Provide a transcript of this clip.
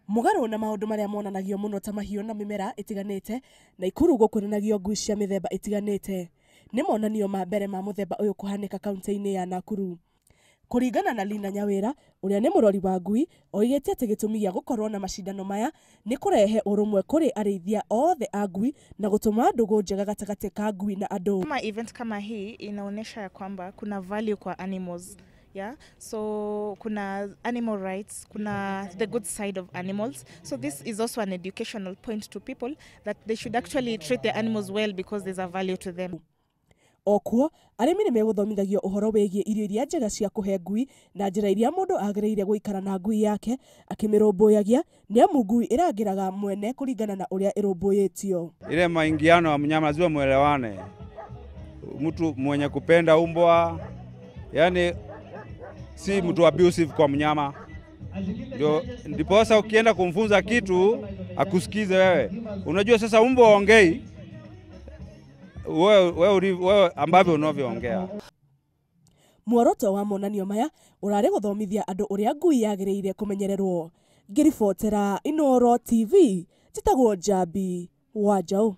Mugaro na maundu maria monanagio muno ta mahiũ na mĩmera itiganĩte na ikuru gũkũranagio ngui cia mĩthemba itiganĩte nĩ monanio ma mbere ma mũthemba ũyũ kũhanĩka kaunti-inĩ ya Nakuru. Kũringana na Lina Nyawĩra ũrĩa nĩ mũrori wa ngui, oigĩte atĩ gĩtũmi gĩa gũkorwo na macindano maya nĩ kũrehe ũrũmwe kũrĩ arĩithia othe a ngui na gũtũma ndũgũ njega gatagatĩ ka ngui na andũ. Kama event kama hii inaonyesha ya kwamba kuna value kwa animals. Yeah, so kuna animal rights, kuna the good side of animals. So this is also an educational point to people that they should actually treat their animals well because there's a value to them. Okuo, arĩmi nĩ megũthomithagio ũhoro wĩgiĩ irio iria njega cia kũhe ngui na njĩra iria mũndũ agĩrĩire gũikara na ngui yake akĩmĩrũmbũyagia nĩ amu ngui ĩrangĩraga mwene kũringana na ũrĩa ĩrũmbũyĩtio. Ile maingiano ya mnyama lazima muelewane. Mtu mwenye kupenda umbwa, yani si mtu abusive kwa mnyama. Ndipo sasa ukienda kumfunza kitu akusikize wewe. Unajua sasa umbwa ongei wewe ambavyo unavyoongea. Muoroto wa monanio maya ũrarĩ gũthomithia andũ ũrĩa ngui yagĩrĩire kũmenyererwo. Ngĩribotera Inooro TV, njĩtagwo Njambi Wanjaũ.